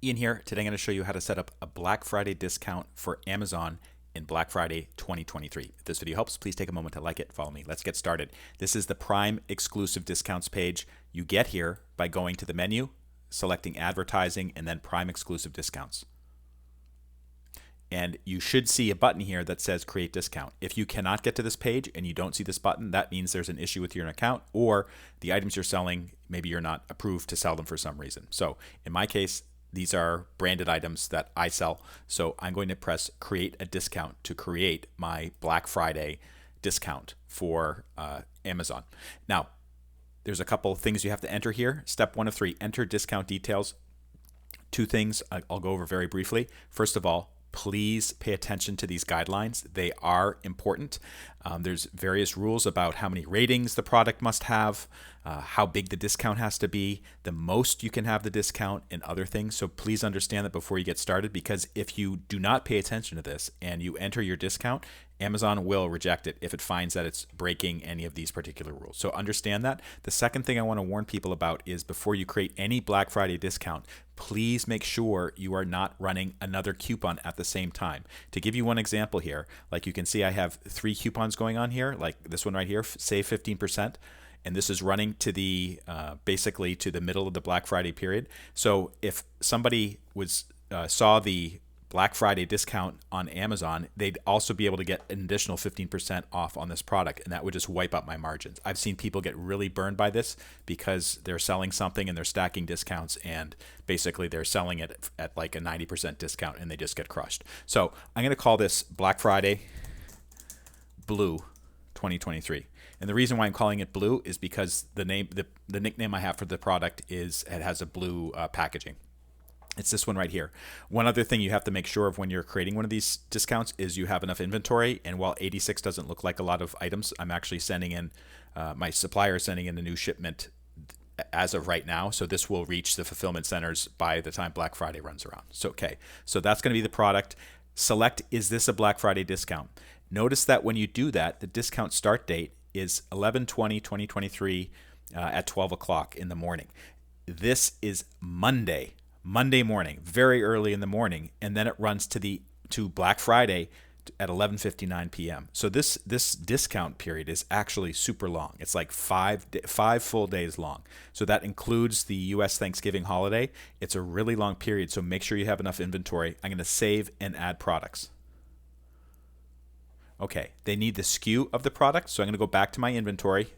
Ian here. Today I'm going to show you how to set up a Black Friday discount for Amazon in Black Friday 2023. If this video helps, please take a moment to like it, follow me. Let's get started. This is the Prime exclusive discounts page. You get here by going to the menu, selecting advertising, and then Prime exclusive discounts. And you should see a button here that says create discount. If you cannot get to this page and you don't see this button, that means there's an issue with your account, or the items you're selling, maybe you're not approved to sell them for some reason. So in my case, these are branded items that I sell. So I'm going to press create a discount to create my Black Friday discount for Amazon. Now, there's a couple things you have to enter here. Step 1 of 3, enter discount details. Two things I'll go over very briefly. First of all, please pay attention to these guidelines. They are important. There's various rules about how many ratings the product must have, how big the discount has to be, the most you can have the discount, and other things. So please understand that before you get started, because if you do not pay attention to this and you enter your discount, Amazon will reject it if it finds that it's breaking any of these particular rules. So understand that. The second thing I want to warn people about is before you create any Black Friday discount, please make sure you are not running another coupon at the same time. To give you one example here, like you can see I have 3 coupons going on here, like this one right here, save 15%. And this is running to the basically to the middle of the Black Friday period. So if somebody saw the Black Friday discount on Amazon, they'd also be able to get an additional 15% off on this product, and that would just wipe up my margins. I've seen people get really burned by this because they're selling something and they're stacking discounts, and basically they're selling it at like a 90% discount and they just get crushed. So I'm going to call this Black Friday Blue 2023. And the reason why I'm calling it blue is because the nickname I have for the product is it has a blue packaging. It's this one right here. One other thing you have to make sure of when you're creating one of these discounts is you have enough inventory. And while 86 doesn't look like a lot of items, I'm actually sending in, my supplier is sending in a new shipment as of right now. So this will reach the fulfillment centers by the time Black Friday runs around. So, okay. So that's going to be the product. Select, is this a Black Friday discount? Notice that when you do that, the discount start date is 11/20/2023 at 12 o'clock in the morning. This is Monday morning, very early in the morning, and then it runs to Black Friday at 11:59 p.m. So this discount period is actually super long. It's like five full days long. So that includes the U.S. Thanksgiving holiday. It's a really long period, so make sure you have enough inventory. I'm going to save and add products. Okay, they need the SKU of the product, so I'm going to go back to my inventory,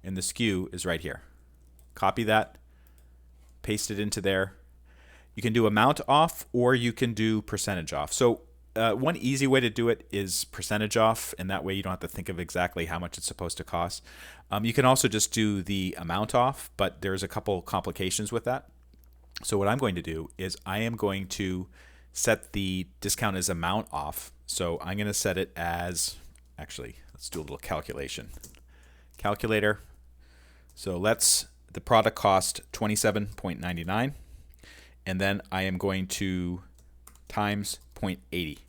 and the SKU is right here. Copy that, paste it into there. You can do amount off, or you can do percentage off. So one easy way to do it is percentage off, and that way you don't have to think of exactly how much it's supposed to cost. You can also just do the amount off, but there's a couple complications with that. So what I'm going to do is I am going to set the discount as amount off. So I'm going to set it as, actually, let's do a little calculation. Calculator. So the product cost $27.99. And then I am going to times 0.80.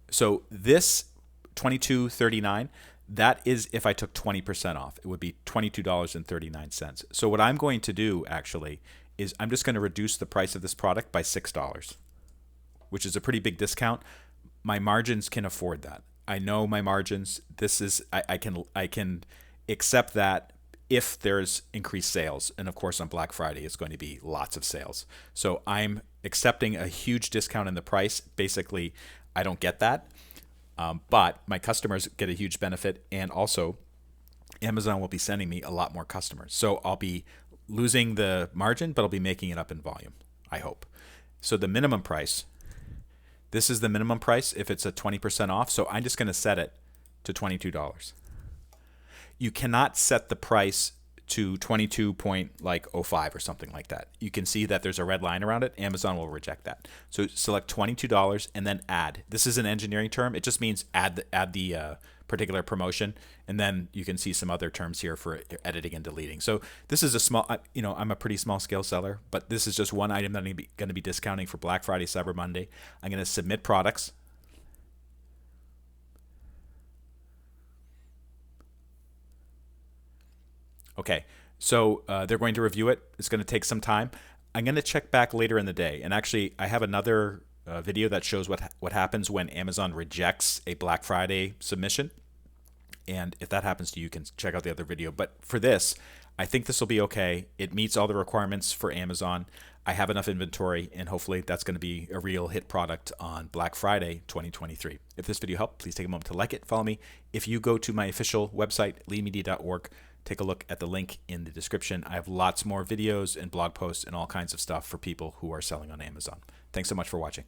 So this $22.39, that is if I took 20% off. It would be $22.39. So what I'm going to do actually is I'm just going to reduce the price of this product by $6, which is a pretty big discount. My margins can afford that. I know my margins. This is I can accept that if there's increased sales. And of course on Black Friday it's going to be lots of sales. So I'm accepting a huge discount in the price. Basically, I don't get that. But my customers get a huge benefit, and also Amazon will be sending me a lot more customers. So I'll be losing the margin, but I'll be making it up in volume, I hope. So the minimum price, this is the minimum price if it's a 20% off. So I'm just going to set it to $22. You cannot set the price to 22.05 or something like that. You can see that there's a red line around it. Amazon will reject that. So select $22 and then add. This is an engineering term. It just means add the particular promotion, and then you can see some other terms here for editing and deleting. So this is a small, I'm a pretty small scale seller, but this is just one item that I'm going to be discounting for Black Friday, Cyber Monday. I'm going to submit products. Okay, so they're going to review it. It's going to take some time. I'm going to check back later in the day. And actually, I have another video that shows what happens when Amazon rejects a Black Friday submission. And if that happens to you, you can check out the other video. But for this, I think this will be okay. It meets all the requirements for Amazon. I have enough inventory, and hopefully that's going to be a real hit product on Black Friday 2023. If this video helped, please take a moment to like it, follow me. If you go to my official website, leadmedia.org, take a look at the link in the description. I have lots more videos and blog posts and all kinds of stuff for people who are selling on Amazon. Thanks so much for watching.